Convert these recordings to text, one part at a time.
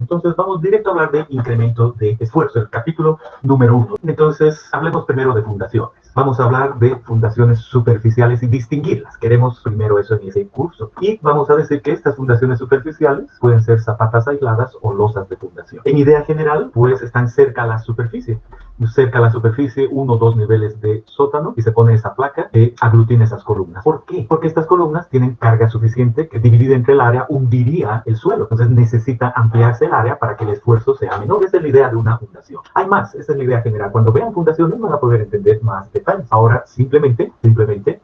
Entonces vamos directo a hablar de incremento de esfuerzo, el capítulo número 1. Entonces hablemos primero de fundaciones. Vamos a hablar de fundaciones superficiales y distinguirlas. Queremos primero eso en ese curso. Y vamos a decir que estas fundaciones superficiales pueden ser zapatas aisladas o losas de fundación. En idea general, pues están cerca a la superficie. Cerca a la superficie, 1 o 2 niveles de sótano, y se pone esa placa que aglutina esas columnas. ¿Por qué? Porque estas columnas tienen carga suficiente que dividida entre el área hundiría el suelo. Entonces necesita ampliarse el área para que el esfuerzo sea menor. Esa es la idea de una fundación. Hay más, esa es la idea general. Cuando vean fundaciones van a poder entender más detalles. Ahora simplemente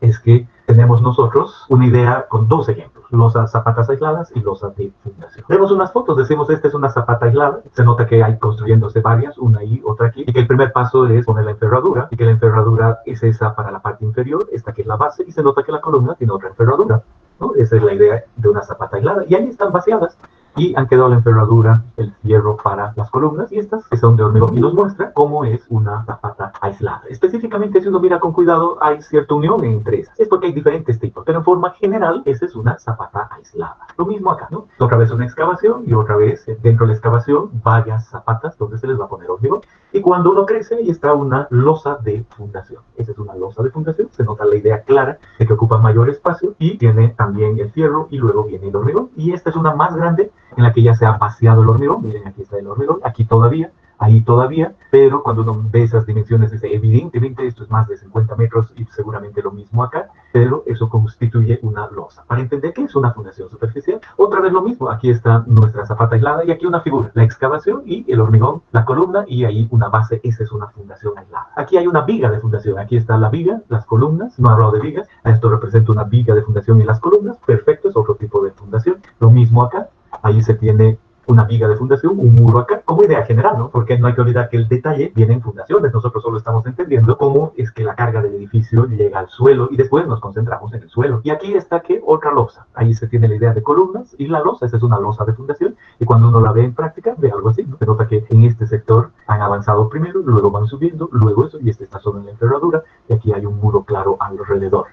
es que tenemos nosotros una idea con 2 ejemplos, losas, zapatas aisladas y losas de fundación. Vemos unas fotos, decimos esta es una zapata aislada, se nota que hay construyéndose varias, una ahí, otra aquí, y que el primer paso es poner la enferradura, y que la enferradura es esa para la parte inferior, esta que es la base, y se nota que la columna tiene otra enferradura, ¿no? Esa es la idea de una zapata aislada, y ahí están vaciadas, y han quedado la enferradura, el fierro para las columnas, y estas que son de hormigón, y nos muestra cómo es una zapata aislada. Específicamente, si uno mira con cuidado, hay cierta unión entre esas. Es porque hay diferentes tipos, pero en forma general, esa es una zapata aislada. Lo mismo acá, ¿no? Otra vez una excavación, y otra vez dentro de la excavación, varias zapatas donde se les va a poner hormigón. Y cuando uno crece, ahí está una losa de fundación. Esa es una losa de fundación, se nota la idea clara de que ocupa mayor espacio, y tiene también el fierro, y luego viene el hormigón. Y esta es una más grande, en la que ya se ha vaciado el hormigón. Miren, aquí está el hormigón, aquí todavía, ahí todavía, pero cuando uno ve esas dimensiones, dice, evidentemente esto es más de 50 metros y seguramente lo mismo acá, pero eso constituye una losa. Para entender qué es una fundación superficial, otra vez lo mismo, aquí está nuestra zapata aislada y aquí una figura, la excavación y el hormigón, la columna y ahí una base, esa es una fundación aislada. Aquí hay una viga de fundación, aquí está la viga, las columnas, no he hablado de vigas, esto representa una viga de fundación y las columnas, perfecto, es otro tipo de fundación, lo mismo acá. Ahí se tiene una viga de fundación, un muro acá, como idea general, ¿no? Porque no hay que olvidar que el detalle viene en fundaciones. Nosotros solo estamos entendiendo cómo es que la carga del edificio llega al suelo y después nos concentramos en el suelo. Y aquí está que otra losa. Ahí se tiene la idea de columnas y la losa, esa es una losa de fundación. Y cuando uno la ve en práctica, ve algo así, ¿no? Se nota que en este sector han avanzado primero, luego van subiendo, luego eso, y este está sobre la enferradura, y aquí hay un muro claro alrededor.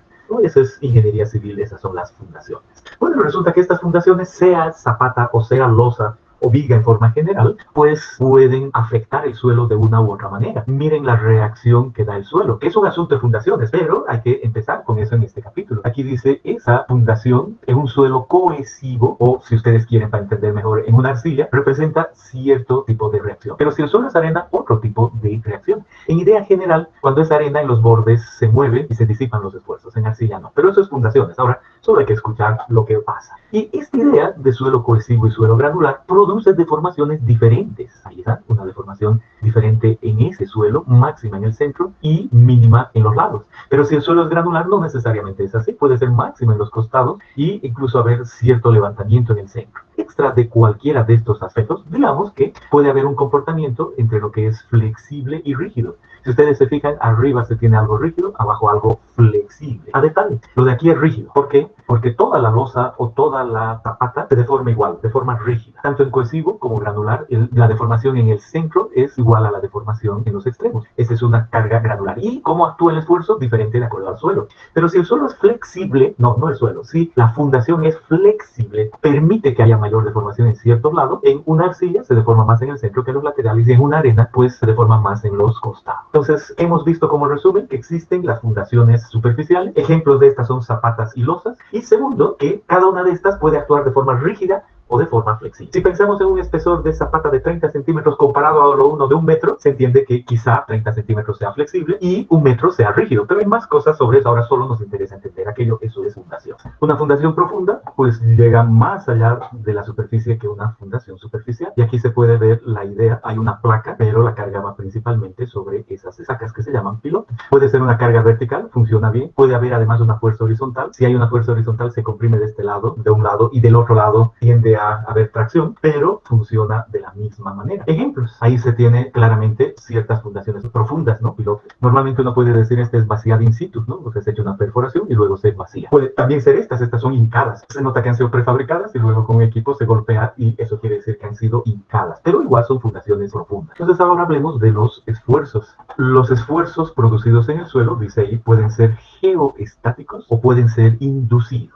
Eso es ingeniería civil, esas son las fundaciones. Bueno, resulta que estas fundaciones, sea zapata o sea losa o viga en forma general, pues pueden afectar el suelo de una u otra manera. Miren la reacción que da el suelo, que es un asunto de fundaciones, pero hay que empezar con eso en este capítulo. Aquí dice, esa fundación en un suelo cohesivo, o si ustedes quieren para entender mejor, en una arcilla, representa cierto tipo de reacción. Pero si el suelo es arena, otro tipo de reacción. En idea general, cuando es arena en los bordes se mueve y se disipan los esfuerzos, en arcilla no. Pero eso es fundaciones. Ahora, solo hay que escuchar lo que pasa. Y esta idea de suelo cohesivo y suelo granular produce deformaciones diferentes. Ahí está, una deformación diferente en ese suelo, máxima en el centro y mínima en los lados. Pero si el suelo es granular, no necesariamente es así. Puede ser máxima en los costados y incluso haber cierto levantamiento en el centro. Extra de cualquiera de estos aspectos, digamos que puede haber un comportamiento entre lo que es flexible y rígido. Si ustedes se fijan, arriba se tiene algo rígido, abajo algo flexible. A detalle, lo de aquí es rígido. ¿Por qué? Porque toda la losa o toda la zapata se deforma igual, de forma rígida. Tanto en cohesivo como granular, la deformación en el centro es igual a la deformación en los extremos. Esa es una carga granular. ¿Y cómo actúa el esfuerzo? Diferente de acuerdo al suelo. Pero si el suelo es flexible, no el suelo, si la fundación es flexible, permite que haya mayor deformación en ciertos lados. En una arcilla se deforma más en el centro que en los laterales y en una arena pues se deforma más en los costados. Entonces, hemos visto como resumen que existen las fundaciones superficiales. Ejemplos de estas son zapatas y losas. Y segundo, que cada una de estas puede actuar de forma rígida o de forma flexible. Si pensamos en un espesor de zapata de 30 centímetros comparado a lo uno de 1 metro, se entiende que quizá 30 centímetros sea flexible y 1 metro sea rígido. Pero hay más cosas sobre eso. Ahora solo nos interesa entender aquello. Eso es fundación. Una fundación profunda, pues llega más allá de la superficie que una fundación superficial. Y aquí se puede ver la idea. Hay una placa, pero la carga va principalmente sobre esas estacas que se llaman pilotes. Puede ser una carga vertical, funciona bien. Puede haber además una fuerza horizontal. Si hay una fuerza horizontal, se comprime de este lado, de un lado, y del otro lado tiende a haber tracción, pero funciona de la misma manera. Ejemplos. Ahí se tiene claramente ciertas fundaciones profundas, ¿no? Pilotes. Normalmente uno puede decir esta es vaciada in situ, ¿no? Porque se echa una perforación y luego se vacía. Puede también ser estas son hincadas. Se nota que han sido prefabricadas y luego con un equipo se golpea y eso quiere decir que han sido hincadas. Pero igual son fundaciones profundas. Entonces ahora hablemos de los esfuerzos. Los esfuerzos producidos en el suelo, dice ahí, pueden ser geoestáticos o pueden ser inducidos.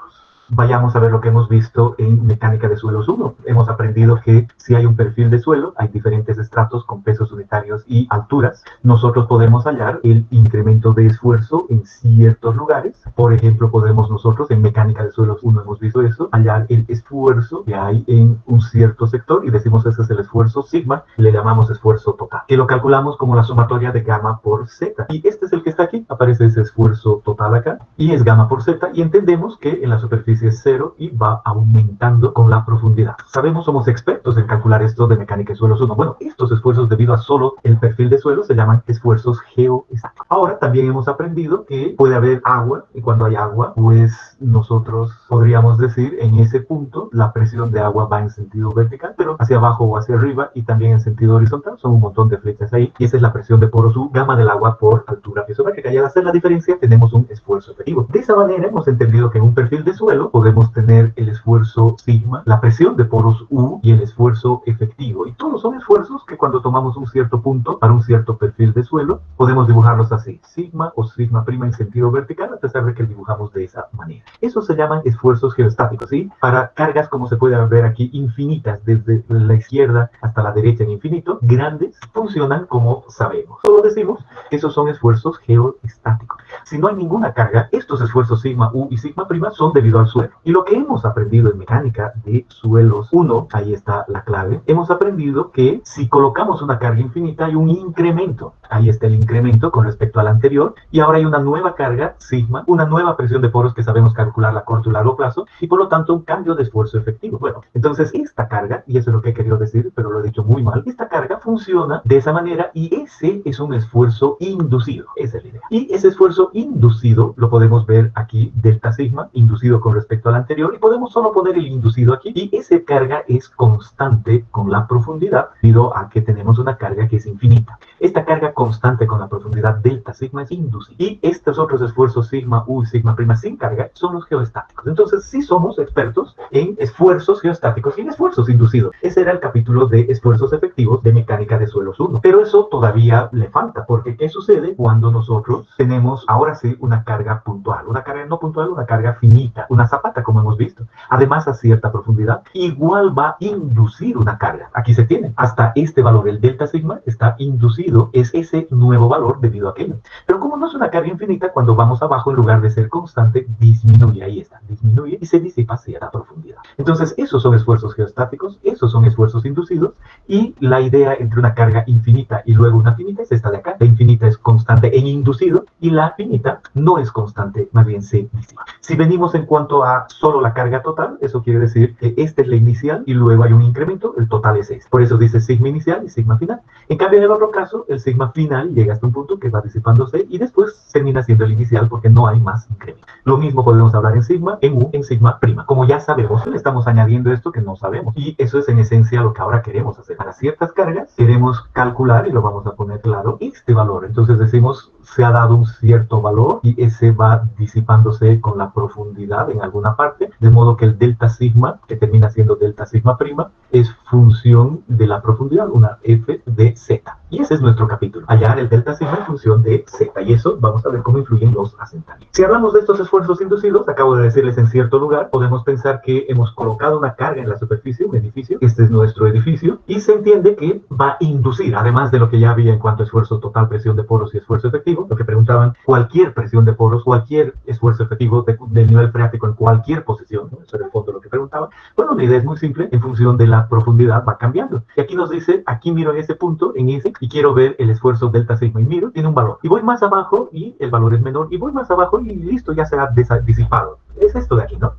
vayamos a ver lo que hemos visto en mecánica de suelos 1. Hemos aprendido que si hay un perfil de suelo, hay diferentes estratos con pesos unitarios y alturas. Nosotros podemos hallar el incremento de esfuerzo en ciertos lugares. Por ejemplo, podemos nosotros en mecánica de suelos 1 hemos visto eso, hallar el esfuerzo que hay en un cierto sector y decimos ese es el esfuerzo sigma, le llamamos esfuerzo total, que lo calculamos como la sumatoria de gamma por z. Y este es el que está aquí, aparece ese esfuerzo total acá y es gamma por z y entendemos que en la superficie es 0 y va aumentando con la profundidad. Sabemos, somos expertos en calcular esto de mecánica de suelos 1. Bueno, estos esfuerzos debido a solo el perfil de suelo se llaman esfuerzos geoestáticos. Ahora también hemos aprendido que puede haber agua y cuando hay agua, pues nosotros podríamos decir en ese punto la presión de agua va en sentido vertical, pero hacia abajo o hacia arriba y también en sentido horizontal. Son un montón de flechas ahí y esa es la presión de poros U, gamma del agua por altura piezométrica. Y al hacer la diferencia tenemos un esfuerzo efectivo. De esa manera hemos entendido que en un perfil de suelo podemos tener el esfuerzo sigma, la presión de poros U y el esfuerzo efectivo. Y todos son esfuerzos que cuando tomamos un cierto punto para un cierto perfil de suelo podemos dibujarlos así, sigma o sigma prima en sentido vertical, a pesar de que dibujamos de esa manera. Eso se llaman esfuerzos geostáticos, ¿sí? Para cargas, como se puede ver aquí, infinitas, desde la izquierda hasta la derecha en infinito, grandes, funcionan como sabemos. Solo decimos que esos son esfuerzos geoestáticos. Si no hay ninguna carga, estos esfuerzos sigma U y sigma prima son debido al suelo. Y lo que hemos aprendido en mecánica de suelos 1, ahí está la clave, hemos aprendido que si colocamos una carga infinita hay un incremento. Ahí está el incremento con respecto al anterior y ahora hay una nueva carga sigma, una nueva presión de poros que sabemos calcular a corto y largo plazo y por lo tanto un cambio de esfuerzo efectivo. Bueno, entonces esta carga, y eso es lo que he querido decir, pero lo he dicho muy mal, esta carga funciona de esa manera y ese es un esfuerzo inducido. Esa es la idea. Y ese esfuerzo inducido lo podemos ver aquí, delta sigma, inducido con respecto al anterior y podemos solo poner el inducido aquí y esa carga es constante con la profundidad debido a que tenemos una carga que es infinita. Esta carga constante con la profundidad delta sigma es inducida y estos otros esfuerzos sigma U y sigma prima sin carga son los geostáticos. Entonces sí somos expertos en esfuerzos geostáticos y en esfuerzos inducidos. Ese era el capítulo de esfuerzos efectivos de mecánica de suelos 1. Pero eso todavía le falta porque ¿qué sucede cuando nosotros tenemos ahora sí una carga puntual? Una carga no puntual, una carga finita, una zapata como hemos visto. Además a cierta profundidad igual va a inducir una carga. Aquí se tiene hasta este valor, el delta sigma está inducido, es ese nuevo valor debido a aquello. Pero como no es una carga infinita, cuando vamos abajo en lugar de ser constante, disminuye, ahí está, disminuye y se disipa a cierta profundidad. Entonces esos son esfuerzos geostáticos, esos son esfuerzos inducidos y la idea entre una carga infinita y luego una finita es esta de acá. La infinita es constante en inducido y la finita no es constante, más bien se disipa. Si venimos en cuanto a solo la carga total, eso quiere decir que esta es la inicial y luego hay un incremento, el total es este. Por eso dice sigma inicial y sigma final. En cambio, en el otro caso, el sigma final llega hasta un punto que va disipándose y después termina siendo el inicial porque no hay más incremento. Lo mismo podemos hablar en sigma, en U, en sigma prima. Como ya sabemos, le estamos añadiendo esto que no sabemos. Y eso es en esencia lo que ahora queremos hacer. Para ciertas cargas queremos calcular, y lo vamos a poner claro, este valor. Entonces decimos, se ha dado un cierto valor y ese va disipándose con la profundidad en alguna parte, de modo que el delta sigma, que termina siendo delta sigma prima, es función de la profundidad, una f de z. Y ese es nuestro capítulo, hallar el delta sigma en función de z. Y eso vamos a ver cómo influyen los asentamientos. Si hablamos de estos esfuerzos inducidos, acabo de decirles en cierto lugar, podemos pensar que hemos colocado una carga en la superficie, un edificio, este es nuestro edificio, y se entiende que va a inducir, además de lo que ya había en cuanto a esfuerzo total, presión de poros y esfuerzo efectivo, lo que preguntaban, cualquier presión de poros, cualquier esfuerzo efectivo del nivel freático en cualquier posición, ¿no? Eso era el fondo de lo que preguntaban. Bueno, la idea es muy simple, en función de la profundidad va cambiando. Y aquí nos dice, aquí miro en ese punto, en ese, y quiero ver el esfuerzo delta sigma y miro, tiene un valor. Y voy más abajo y el valor es menor, y voy más abajo y listo, ya se ha disipado. Es esto de aquí, ¿no?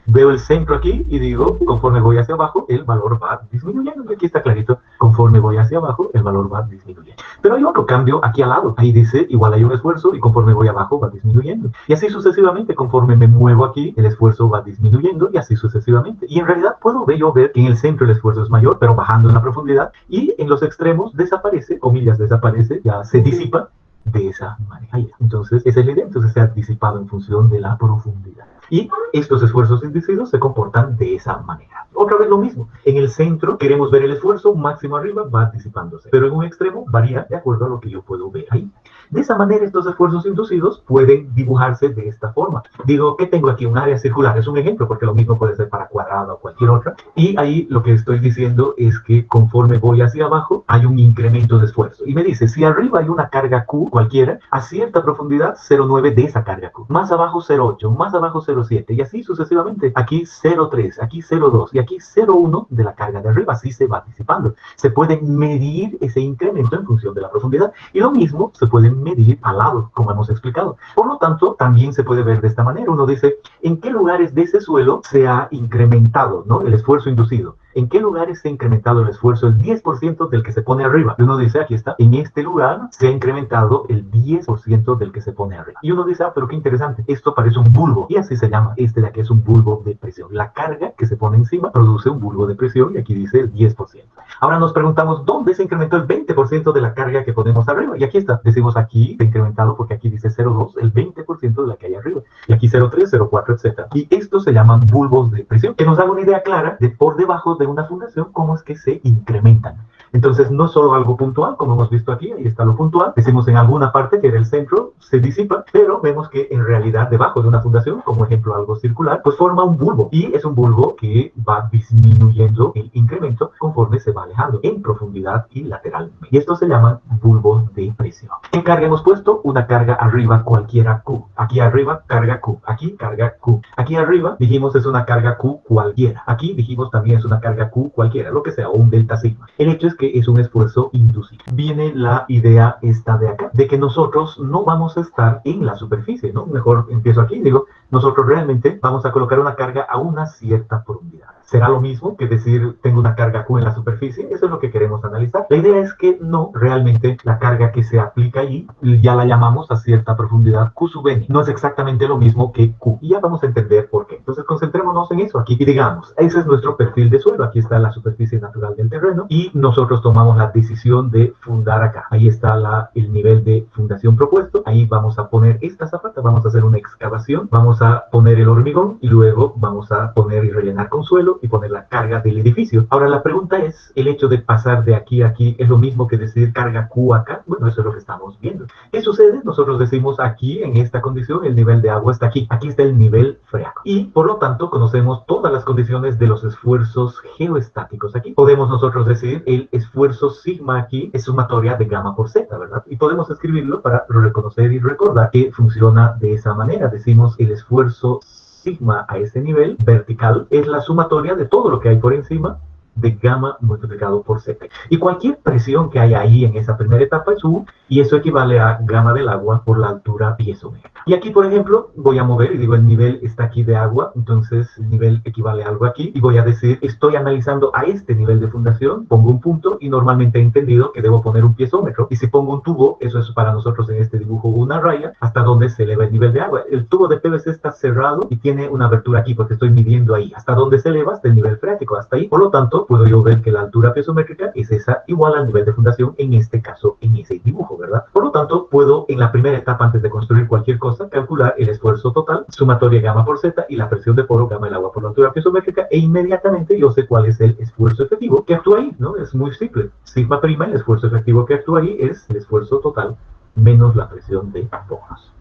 Veo el centro aquí y digo, conforme voy hacia abajo, el valor va disminuyendo. Y aquí está clarito, conforme voy hacia abajo, el valor va disminuyendo. Pero hay otro cambio aquí al lado. Ahí dice, igual hay un esfuerzo y conforme voy abajo va disminuyendo. Y así sucesivamente, conforme me muevo aquí, el esfuerzo va disminuyendo y así sucesivamente. Y en realidad puedo ver que en el centro el esfuerzo es mayor, pero bajando en la profundidad. Y en los extremos desaparece, comillas desaparece, ya se disipa de esa manera. Entonces, esa es la idea. Entonces se ha disipado en función de la profundidad. Y estos esfuerzos inducidos se comportan de esa manera. Otra vez lo mismo. En el centro queremos ver el esfuerzo máximo arriba, va disipándose. Pero en un extremo varía de acuerdo a lo que yo puedo ver ahí. De esa manera, estos esfuerzos inducidos pueden dibujarse de esta forma. Digo que tengo aquí un área circular, es un ejemplo, porque lo mismo puede ser para cuadrada o cualquier otra. Y ahí lo que estoy diciendo es que conforme voy hacia abajo, hay un incremento de esfuerzo. Y me dice, si arriba hay una carga Q cualquiera, a cierta profundidad, 0,9 de esa carga Q. Más abajo, 0,8, más abajo, 0,7, y así sucesivamente. Aquí 0,3, aquí 0,2 y aquí 0,1 de la carga de arriba. Así se va disipando. Se puede medir ese incremento en función de la profundidad. Y lo mismo se puede medir al lado, como hemos explicado. Por lo tanto, también se puede ver de esta manera. Uno dice, ¿en qué lugares de ese suelo se ha incrementado, ¿no?, el esfuerzo inducido? ¿En qué lugares se ha incrementado el esfuerzo? El 10% del que se pone arriba. Y uno dice, aquí está, en este lugar se ha incrementado el 10% del que se pone arriba. Y uno dice, ah, pero qué interesante, esto parece un bulbo. Y así se llama, este de aquí es un bulbo de presión. La carga que se pone encima produce un bulbo de presión y aquí dice el 10%. Ahora nos preguntamos, ¿dónde se incrementó el 20% de la carga que ponemos arriba? Y aquí está, decimos aquí, se ha incrementado porque aquí dice 0,2, el 20% de la que hay arriba. Y aquí 0,3, 0,4, etc. Y estos se llaman bulbos de presión, que nos dan una idea clara de por debajo de una fundación cómo es que se incrementan. Entonces, no solo algo puntual, como hemos visto aquí, ahí está lo puntual. Decimos en alguna parte que en el centro se disipa, pero vemos que en realidad debajo de una fundación, como ejemplo algo circular, pues forma un bulbo. Y es un bulbo que va disminuyendo el incremento conforme se va alejando en profundidad y lateralmente. Y esto se llama bulbos de presión. ¿Qué carga hemos puesto? Una carga arriba cualquiera Q. Aquí arriba, carga Q. Aquí, carga Q. Aquí arriba, dijimos es una carga Q cualquiera. Aquí dijimos también es una carga Q cualquiera, lo que sea, o un delta sigma. El hecho es que es un esfuerzo inducido. Viene la idea esta de acá, de que nosotros no vamos a estar en la superficie, ¿no? Mejor empiezo aquí, digo, nosotros realmente vamos a colocar una carga a una cierta profundidad. ¿Será lo mismo que decir tengo una carga Q en la superficie? Eso es lo que queremos analizar. La idea es que no, realmente la carga que se aplica allí ya la llamamos a cierta profundidad Q sub n. No es exactamente lo mismo que Q. Y ya vamos a entender por qué. Entonces concentrémonos en eso aquí y digamos, ese es nuestro perfil de suelo. Aquí está la superficie natural del terreno y nosotros tomamos la decisión de fundar acá. Ahí está el nivel de fundación propuesto. Ahí vamos a poner esta zapata, vamos a hacer una excavación, vamos a poner el hormigón y luego vamos a poner y rellenar con suelo y poner la carga del edificio. Ahora la pregunta es, ¿el hecho de pasar de aquí a aquí es lo mismo que decir carga Q acá? Bueno, eso es lo que estamos viendo. ¿Qué sucede? Nosotros decimos aquí, en esta condición, el nivel de agua está aquí. Aquí está el nivel freático. Y por lo tanto, conocemos todas las condiciones de los esfuerzos geoestáticos aquí. Podemos nosotros decir, el esfuerzo sigma aquí es sumatoria de gamma por z, ¿verdad? Y podemos escribirlo para reconocer y recordar que funciona de esa manera. Decimos el esfuerzo sigma a ese nivel vertical es la sumatoria de todo lo que hay por encima de gamma multiplicado por z. Y cualquier presión que haya ahí en esa primera etapa es U, y eso equivale a gamma del agua por la altura piezométrica. Y aquí, por ejemplo, voy a mover y digo el nivel está aquí de agua, entonces el nivel equivale a algo aquí, y voy a decir estoy analizando a este nivel de fundación, pongo un punto y normalmente he entendido que debo poner un piezómetro, y si pongo un tubo, eso es para nosotros en este dibujo una raya, hasta donde se eleva el nivel de agua. El tubo de PVC está cerrado y tiene una abertura aquí porque estoy midiendo ahí, hasta donde se eleva hasta el nivel freático, hasta ahí. Por lo tanto, puedo yo ver que la altura piezométrica es esa igual al nivel de fundación, en este caso, en ese dibujo, ¿verdad? Por lo tanto, puedo en la primera etapa, antes de construir cualquier cosa, calcular el esfuerzo total, sumatoria gamma por z y la presión de poro gamma del agua por la altura piezométrica, e inmediatamente yo sé cuál es el esfuerzo efectivo que actúa ahí, ¿no? Es muy simple. Sigma prima, el esfuerzo efectivo que actúa ahí es el esfuerzo total menos la presión de poros.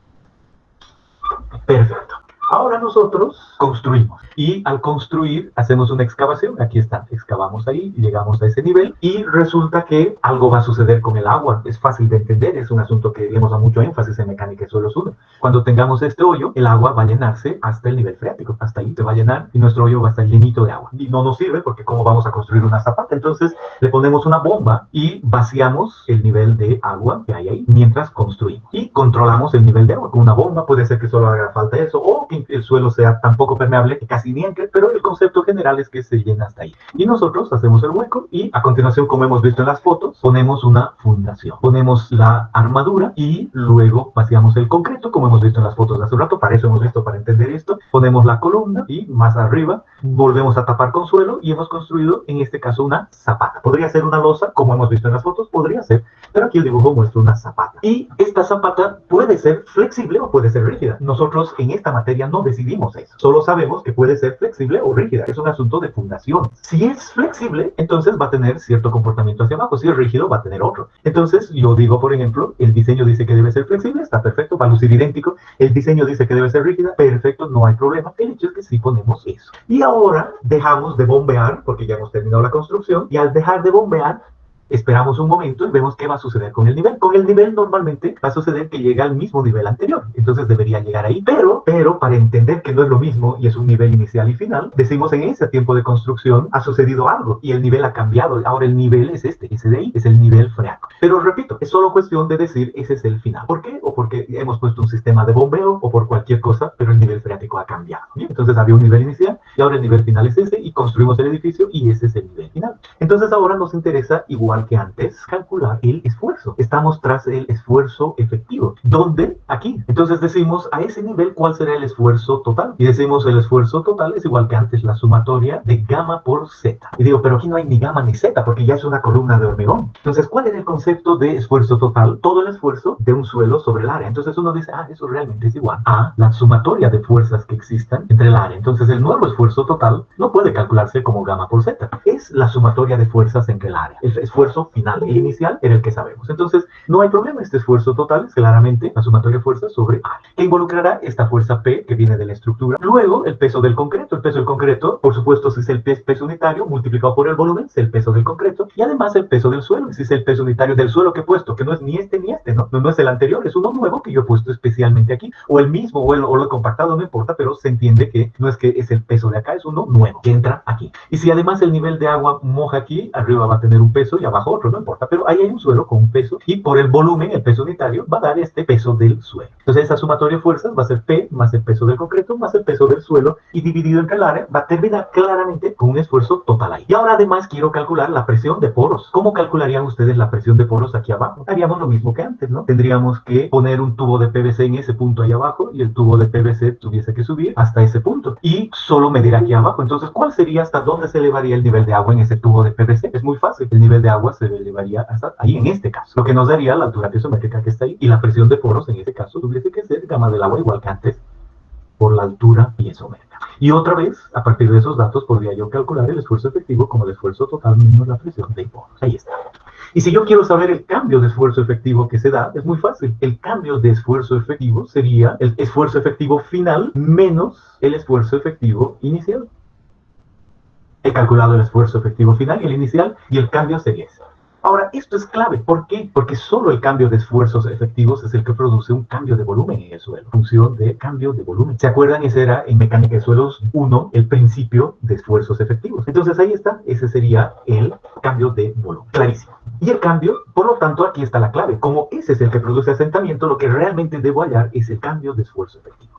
Perfecto. Ahora nosotros construimos y al construir hacemos una excavación. Aquí está, excavamos ahí, llegamos a ese nivel y resulta que algo va a suceder con el agua. Es fácil de entender, es un asunto que le hemos dado mucho énfasis en mecánica de suelos 1. Cuando tengamos este hoyo, el agua va a llenarse hasta el nivel freático. Hasta ahí se va a llenar y nuestro hoyo va a estar llenito de agua. Y no nos sirve porque ¿cómo vamos a construir una zapata? Entonces le ponemos una bomba y vaciamos el nivel de agua que hay ahí mientras construimos. Y controlamos el nivel de agua con una bomba. Puede ser que solo haga falta eso o que el suelo sea tan poco permeable que casi ni entre, pero el concepto general es que se llena hasta ahí. Y nosotros hacemos el hueco y a continuación, como hemos visto en las fotos, ponemos una fundación. Ponemos la armadura y luego vaciamos el concreto, como hemos visto en las fotos de hace un rato. Para eso hemos visto, para entender esto. Ponemos la columna y más arriba volvemos a tapar con suelo y hemos construido, en este caso, una zapata. Podría ser una losa, como hemos visto en las fotos, podría ser, pero aquí el dibujo muestra una zapata. Y esta zapata puede ser flexible o puede ser rígida. Nosotros en esta materia todavía no decidimos eso. Solo sabemos que puede ser flexible o rígida. Es un asunto de fundación. Si es flexible, entonces va a tener cierto comportamiento hacia abajo. Si es rígido, va a tener otro. Entonces, yo digo, por ejemplo, el diseño dice que debe ser flexible, está perfecto, va a lucir idéntico. El diseño dice que debe ser rígida, perfecto, no hay problema. El hecho es que sí ponemos eso. Y ahora dejamos de bombear, porque ya hemos terminado la construcción, y al dejar de bombear, esperamos un momento y vemos qué va a suceder con el nivel. Con el nivel normalmente va a suceder que llega al mismo nivel anterior, entonces debería llegar ahí, pero para entender que no es lo mismo y es un nivel inicial y final, decimos en ese tiempo de construcción ha sucedido algo y el nivel ha cambiado. Ahora el nivel es ese de ahí, es el nivel freático. Pero repito, es solo cuestión de decir ese es el final. ¿Por qué? O porque hemos puesto un sistema de bombeo o por cualquier cosa, pero el nivel freático ha cambiado. ¿Bien? Entonces había un nivel inicial y ahora el nivel final es ese y construimos el edificio y ese es el nivel final. Entonces ahora nos interesa, igual que antes, calcular el esfuerzo. Estamos tras el esfuerzo efectivo. ¿Dónde? Aquí. Entonces decimos a ese nivel cuál será el esfuerzo total. Y decimos el esfuerzo total es igual que antes, la sumatoria de gamma por z. Y digo, pero aquí no hay ni gamma ni z porque ya es una columna de hormigón. Entonces, ¿cuál es el concepto de esfuerzo total? Todo el esfuerzo de un suelo sobre el área. Entonces uno dice, eso realmente es igual a la sumatoria de fuerzas que existan entre el área. Entonces el nuevo esfuerzo total no puede calcularse como gamma por z. Es la sumatoria de fuerzas entre el área. El esfuerzo final, el inicial, era el que sabemos. Entonces, no hay problema. Este esfuerzo total es claramente la sumatoria de fuerzas sobre área, que involucrará esta fuerza P que viene de la estructura. Luego, el peso del concreto. El peso del concreto, por supuesto, si es el peso unitario multiplicado por el volumen, es el peso del concreto. Y además el peso del suelo. Si es el peso unitario del suelo que he puesto, que no es ni este ni este, no es el anterior, es uno nuevo que yo he puesto especialmente aquí. O el mismo, o lo he compactado, no importa, pero se entiende que no es que es el peso de acá, es uno nuevo que entra aquí. Y si además el nivel de agua moja aquí, arriba va a tener un peso y abajo otro, no importa, pero ahí hay un suelo con un peso y por el volumen, el peso unitario, va a dar este peso del suelo. Entonces esa sumatoria de fuerzas va a ser P más el peso del concreto más el peso del suelo y dividido entre el área va a terminar claramente con un esfuerzo total ahí. Y ahora además quiero calcular la presión de poros. ¿Cómo calcularían ustedes la presión de poros aquí abajo? Haríamos lo mismo que antes, ¿no? Tendríamos que poner un tubo de PVC en ese punto ahí abajo y el tubo de PVC tuviese que subir hasta ese punto y solo medir aquí abajo. Entonces, ¿cuál sería hasta dónde se elevaría el nivel de agua en ese tubo de PVC? Es muy fácil. El nivel de agua se elevaría hasta ahí en este caso, lo que nos daría la altura piezométrica que está ahí y la presión de poros en este caso tuviese que ser gamma del agua igual que antes por la altura piezométrica. Y otra vez, a partir de esos datos podría yo calcular el esfuerzo efectivo como el esfuerzo total menos la presión de poros. Ahí está. Y si yo quiero saber el cambio de esfuerzo efectivo que se da, es muy fácil. El cambio de esfuerzo efectivo sería el esfuerzo efectivo final menos el esfuerzo efectivo inicial. He calculado el esfuerzo efectivo final y el inicial y el cambio sería ese. Ahora, esto es clave. ¿Por qué? Porque solo el cambio de esfuerzos efectivos es el que produce un cambio de volumen en el suelo. Función de cambio de volumen. ¿Se acuerdan? Ese era en mecánica de suelos 1, el principio de esfuerzos efectivos. Entonces ahí está. Ese sería el cambio de volumen. Clarísimo. Y el cambio, por lo tanto, aquí está la clave. Como ese es el que produce asentamiento, lo que realmente debo hallar es el cambio de esfuerzo efectivo.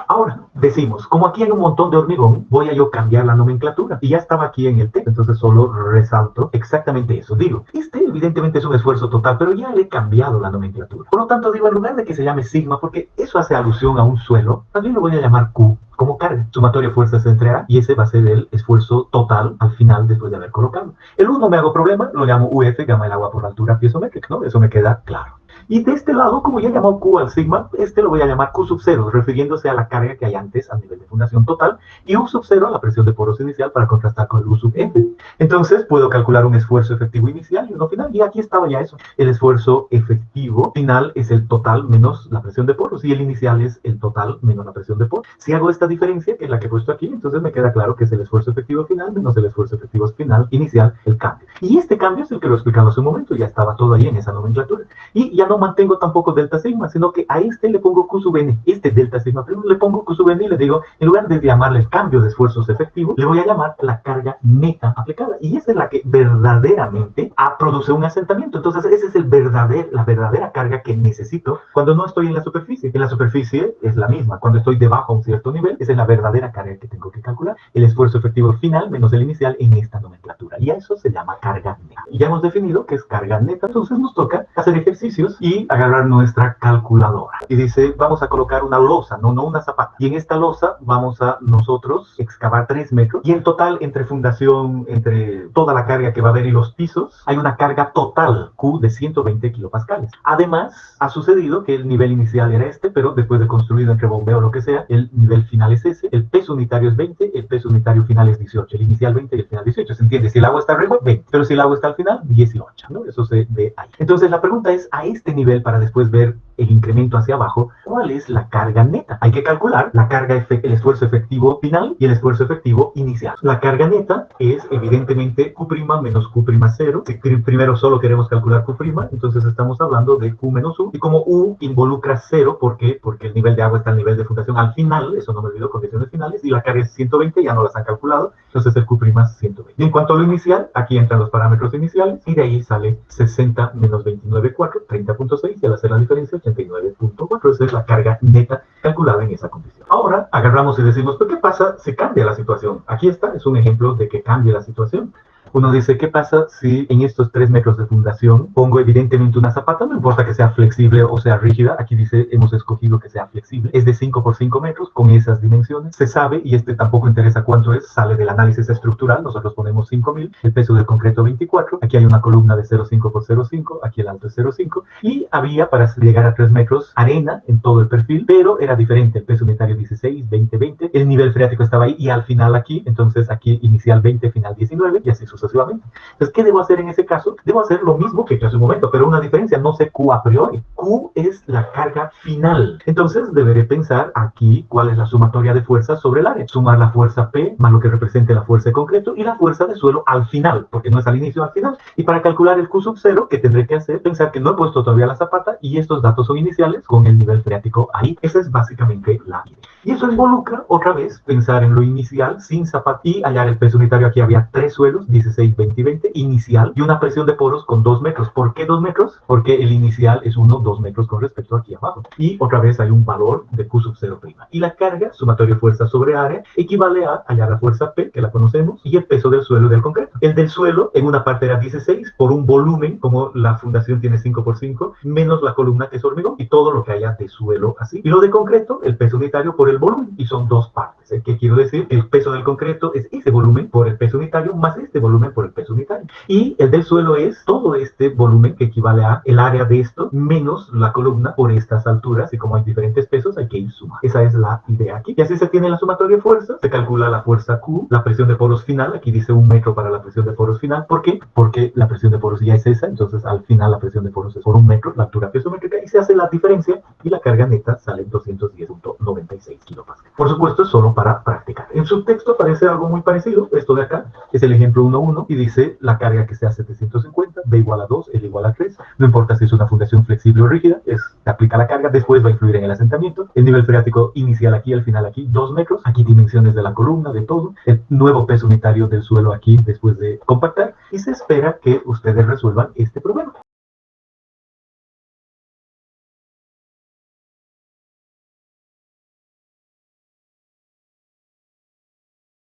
Ahora, decimos, como aquí hay un montón de hormigón, voy a yo cambiar la nomenclatura. Y ya estaba aquí en el texto, entonces solo resalto exactamente eso. Digo, este evidentemente es un esfuerzo total, pero ya le he cambiado la nomenclatura. Por lo tanto, digo, en lugar de que se llame sigma, porque eso hace alusión a un suelo, también lo voy a llamar Q, como carga, sumatoria de fuerzas entre A, y ese va a ser el esfuerzo total al final después de haber colocado. El 1 me hago problema, lo llamo UF, gamma del agua por la altura piezométrica, ¿no? Eso me queda claro. Y de este lado, como ya he llamado Q al sigma, este lo voy a llamar Q sub 0, refiriéndose a la carga que hay antes a nivel de fundación total, y U sub 0 a la presión de poros inicial para contrastar con el U sub F. Entonces, puedo calcular un esfuerzo efectivo inicial y uno final, y aquí estaba ya eso. El esfuerzo efectivo final es el total menos la presión de poros, y el inicial es el total menos la presión de poros. Si hago esta diferencia, que es la que he puesto aquí, entonces me queda claro que es el esfuerzo efectivo final menos el esfuerzo efectivo final inicial, el cambio. Y este cambio es el que lo he explicado hace un momento, ya estaba todo ahí en esa nomenclatura. Y ya no mantengo tampoco delta sigma, sino que a este le pongo Q sub n, este delta sigma primo le pongo Q sub n y le digo, en lugar de llamarle el cambio de esfuerzos efectivos, le voy a llamar la carga neta aplicada. Y esa es la que verdaderamente produce un asentamiento. Entonces esa es la verdadera carga que necesito cuando no estoy en la superficie. En la superficie es la misma. Cuando estoy debajo a un cierto nivel, esa es la verdadera carga que tengo que calcular. El esfuerzo efectivo final menos el inicial en esta nomenclatura. Y a eso se llama carga neta. Y ya hemos definido que es carga neta. Entonces nos toca hacer ejercicios y y agarrar nuestra calculadora. Y dice, vamos a colocar una losa, no una zapata. Y en esta losa vamos a nosotros excavar 3 metros. Y en total, entre fundación, entre toda la carga que va a haber y los pisos, hay una carga total Q de 120 kilopascales. Además, ha sucedido que el nivel inicial era este, pero después de construido entre bombeo o lo que sea, el nivel final es ese, el peso unitario es 20, el peso unitario final es 18, el inicial 20 y el final 18. ¿Se entiende? Si el agua está arriba, 20, pero si el agua está al final, 18, ¿no? Eso se ve ahí. Entonces, la pregunta es, a este nivel, para después ver el incremento hacia abajo, ¿cuál es la carga neta? Hay que calcular la carga, el esfuerzo efectivo final y el esfuerzo efectivo inicial. La carga neta es evidentemente Q' menos Q' 0. Si primero solo queremos calcular Q', entonces estamos hablando de Q menos U. Y como U involucra 0, ¿por qué? Porque el nivel de agua está al nivel de fundación al final, eso no me olvido, condiciones finales, y la carga es 120, ya no las han calculado, entonces el Q' 120. Y en cuanto a lo inicial, aquí entran los parámetros iniciales, y de ahí sale 60 menos 29,4, 30,6, y al hacer la diferencia, 89,4. Esa es la carga neta calculada en esa condición. Ahora agarramos y decimos, ¿pero qué pasa si cambia la situación? Aquí está, es un ejemplo de que cambie la situación. Uno dice, ¿qué pasa si en estos 3 metros de fundación pongo evidentemente una zapata? No importa que sea flexible o sea rígida. Aquí dice, hemos escogido que sea flexible. Es de 5 por 5 metros con esas dimensiones. Se sabe, y tampoco interesa cuánto es, sale del análisis estructural. Nosotros ponemos 5.000. El peso del concreto 24. Aquí hay una columna de 0,5 por 0,5. Aquí el alto es 0,5. Y había, para llegar a 3 metros, arena en todo el perfil, pero era diferente. El peso unitario 16, 20, 20. El nivel freático estaba ahí y al final aquí. Entonces aquí inicial 20, final 19 y así sucesivamente. Entonces, ¿qué debo hacer en ese caso? Debo hacer lo mismo que hace un momento, pero una diferencia, no sé Q a priori. Q es la carga final. Entonces, deberé pensar aquí cuál es la sumatoria de fuerzas sobre el área. Sumar la fuerza P más lo que represente la fuerza de concreto y la fuerza de suelo al final, porque no es al inicio, al final. Y para calcular el Q sub 0, ¿qué tendré que hacer? Pensar que no he puesto todavía la zapata y estos datos son iniciales con el nivel freático ahí. Esa es básicamente la idea. Y eso involucra, otra vez, pensar en lo inicial sin zapata y hallar el peso unitario. Aquí había 3 suelos, 16, 20 y 20, inicial, y una presión de poros con 2 metros. ¿Por qué 2 metros? Porque el inicial es 2 metros con respecto aquí abajo. Y otra vez hay un valor de Q sub 0'. Y la carga, sumatoria de fuerza sobre área, equivale a hallar la fuerza P, que la conocemos, y el peso del suelo y del concreto. El del suelo, en una parte era 16, por un volumen, como la fundación tiene 5 por 5, menos la columna que es hormigón, y todo lo que haya de suelo así. Y lo de concreto, el peso unitario por el volumen, y son 2 partes. ¿Qué quiero decir? El peso del concreto es ese volumen por el peso unitario, más este volumen por el peso unitario. Y el del suelo es todo este volumen que equivale a el área de esto menos la columna por estas alturas, y como hay diferentes pesos hay que ir sumando. Esa es la idea aquí. Y así se tiene la sumatoria de fuerzas, se calcula la fuerza Q, la presión de poros final, aquí dice 1 metro para la presión de poros final. ¿Por qué? Porque la presión de poros ya es esa, entonces al final la presión de poros es por 1 metro, la altura piezométrica, y se hace la diferencia y la carga neta sale en 210,96 kilopascales. Por supuesto, es solo para practicar. En su texto aparece algo muy parecido. Esto de acá es el ejemplo 1.1 y dice la carga que sea 750, B igual a 2, L igual a 3. No importa si es una fundación flexible o rígida, se aplica la carga, después va a influir en el asentamiento. El nivel freático inicial aquí, al final aquí, 2 metros. Aquí dimensiones de la columna, de todo. El nuevo peso unitario del suelo aquí después de compactar. Y se espera que ustedes resuelvan este problema.